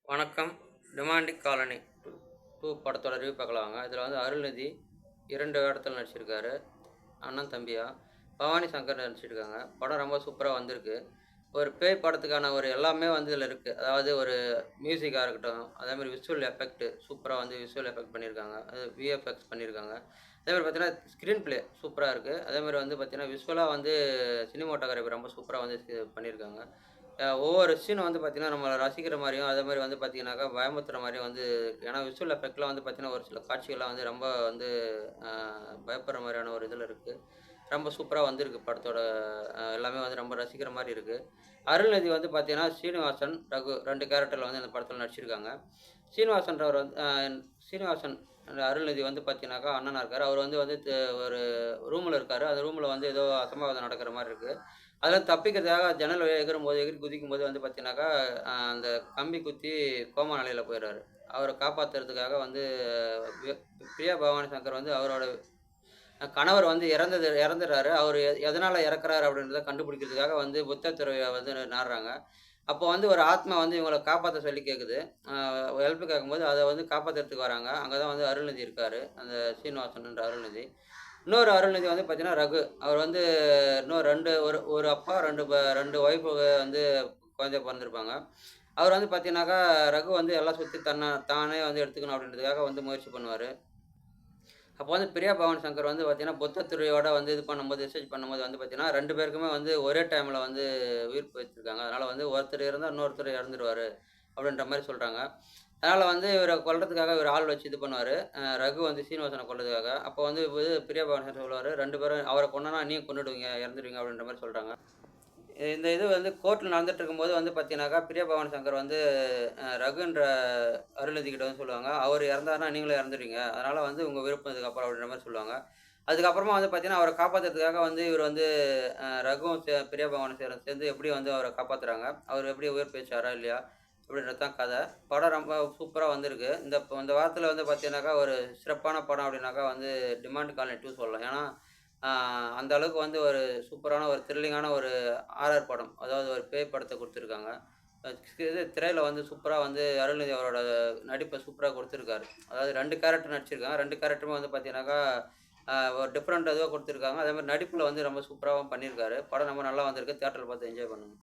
வணக்கம். டிமாண்டிக் காலனி 2 படத்தோட ரிவ்யூ பார்க்கலாம் வாங்க. இதில் வந்து அருள்நிதி 2 வேடத்தில் நடிச்சிருக்காரு. அண்ணன் தம்பியா. பவானி சங்கர் நடிச்சிருக்காங்க. படம் ரொம்ப சூப்பராக வந்திருக்கு. ஒரு பேய் படத்துக்கான ஒரு எல்லாமே வந்து இதில் இருக்குது. அதாவது ஒரு மியூசிக்காக இருக்கட்டும், அதேமாதிரி விஷுவல் எஃபெக்ட் சூப்பராக வந்து விஷுவல் எஃபெக்ட் பண்ணியிருக்காங்க. அது விஎஃப்எக்ஸ் பண்ணியிருக்காங்க. அதேமாதிரி பார்த்தீங்கன்னா ஸ்க்ரீன் ப்ளே சூப்பராக இருக்குது. அதேமாதிரி வந்து பார்த்தீங்கன்னா விஷுவலாக வந்து சினிமாட்டோகிராஃபி ரொம்ப சூப்பராக வந்து பண்ணியிருக்காங்க. ஒவ்வொரு சீனும் வந்து பார்த்தீங்கன்னா, நம்மள ரசிக்கிற மாரியும், அதேமாரி வந்து பார்த்தீங்கன்னாக்கா, பயமுறுத்துற மாரியும் வந்து ஏன்னா விஷுவல் எஃபெக்ட்லாம் வந்து பார்த்தீங்கன்னா, ஒரு சில காட்சிகள்லாம் வந்து ரொம்ப வந்து அ பயப்படுற மாரியான ஒரு இதில இருக்கு. ரொம்ப சூப்பரா வந்திருக்கு படத்தோட எல்லாமே வந்து ரொம்ப ரசிக்கிற மாரி இருக்கு. அருள்நிதி வந்து பார்த்தீங்கன்னா, சீனிவாசன், ரகு 2 கேரக்டர்ல வந்து இந்த படத்தில நடிச்சிருக்காங்க. சீனிவாசன்றவர் வந்து சீனிவாசன் அந்த அருள்நிதி வந்து பார்த்தீங்கன்னாக்கா, அண்ணனா இருக்காரு. அவர் வந்து வந்து ஒரு ரூம்ல இருக்காரு. அந்த ரூம்ல வந்து ஏதோ அசம்பாவிதம் நடக்கிற மாரி இருக்கு. அதில தப்பிக்கிறதுக்காக ஜன்னல் வழியா எகிறி குதிக்கும்போது வந்து பார்த்தீங்கன்னாக்கா, அந்த கம்பி குத்தி கோமா நிலையில போயிறாரு. அவர காப்பாத்துறதுக்காக வந்து வி பிரியா பவானி சங்கர் வந்து அவரோட கணவர் வந்து இறந்துடுறாரு. அவரு எதனால இறக்குறாரு அப்படின்றத கண்டுபிடிக்கிறதுக்காக வந்து புத்த துறவிய வந்து நாடுறாங்க. அப்போ வந்து ஒரு ஆத்மா வந்து இவங்கள காப்பாத்த சொல்லி கேட்குது. அ ஹெல்ப் கேட்கும்போது அத வந்து காப்பாத்துறதுக்கு வராங்க. அங்க தான் வந்து அருள்நிதி இருக்காரு. அந்த சீனிவாசன்ன்ற அருள்நிதி. இன்னொரு அருள்நிதி வந்து பார்த்தீங்கன்னா, ரகு. அவர் வந்து இன்னும் 2 ஒரு ஒரு அப்பா 2 ஒய்ஃபுக வந்து குழந்தை பொறந்திருப்பாங்க. அவர் வந்து பார்த்தீங்கன்னாக்கா, ரகு வந்து எல்லாம் சொத்து தானே வந்து எடுத்துக்கணும் அப்படின்றதுக்காக வந்து முயற்சி பண்ணுவாரு. அப்போ வந்து பிரியா பவானி சங்கர் வந்து பார்த்தீங்கன்னா, புத்த துறவியோட வந்து இது பண்ணும்போது, ரிசர்ச் பண்ணும்போது வந்து பார்த்தீங்கன்னா, 2 பேருக்குமே வந்து ஒரே டைம்ல வந்து உயிர் பிழைச்சிருக்காங்க. அதனால வந்து ஒருத்தர் இறந்தா இன்னொருத்தர் இறந்துருவாரு அப்படின்ற மாரி சொல்றாங்க. அதனால வந்து இவர கொல்றதுக்காக இவரு ஆள் வச்சு இது பண்ணுவாரு. ரகு வந்து சீனிவாசன கொல்றதுக்காக. அப்போ வந்து பிரியா பவானி சங்கர் சொல்லுவாரு, 2 பேரும் அவர கொன்னோம்னா நீயும் கொன்னுடுவீங்க, இறந்துருவீங்க அப்படின்ற மாரி சொல்றாங்க. இந்த இது வந்து கோர்ட்ல நடந்துட்டு இருக்கும்போது வந்து பார்த்தீங்கன்னாக்கா, பிரியா பவானி சங்கர் வந்து ரகுன்ற அருள்நிதி கிட்ட வந்து சொல்லுவாங்க. அவரு இறந்தாருன்னா நீங்களும் இறந்துருவீங்க. அதனால வந்து உங்க விருப்பம் இதுக்கப்புறம் அப்படின்ற மாரி சொல்லுவாங்க. அதுக்கப்புறமா வந்து பார்த்தீங்கன்னா, அவர காப்பாத்துறதுக்காக வந்து இவரு வந்து ரகுவும் பிரியா பவானி சேர்ந்து எப்படி வந்து அவர காப்பாத்துறாங்க. அவரு எப்படி உயிர் பிழைச்சாரா இல்லையா? அப்படின்றது தான் கதை. படம் ரொம்ப சூப்பரா வந்திருக்கு. இந்த வாரத்தில வந்து பார்த்தீங்கன்னாக்கா, ஒரு சிறப்பான படம் அப்படின்னாக்கா வந்து டிமாண்ட் காலனி 2 சொல்லலாம். ஏன்னா, ஆ அந்த அளவுக்கு வந்து ஒரு சூப்பரான ஒரு த்ரில்லிங்கான ஒரு ஹாரர் படம். அதாவது ஒரு பேய் படத்த குடுத்துருக்காங்க. அ இது திரையில வந்து சூப்பரா வந்து அருள்நிதி அவரோட நடிப்ப சூப்பரா குடுத்துருக்காரு. அதாவது 2 கேரக்டர் நடிச்சிருக்காங்க. 2 கேரக்டருமே வந்து பார்த்தீங்கன்னாக்கா, ஒரு டிஃபரெண்ட் இதுவா குடுத்துருக்காங்க. அதேமாரி நடிப்புல வந்து ரொம்ப சூப்பராவும் பண்ணியிருக்காரு. படம் ரொம்ப நல்லா வந்திருக்கு. தியேட்டர்ல பார்த்து என்ஜாய் பண்ணுங்க.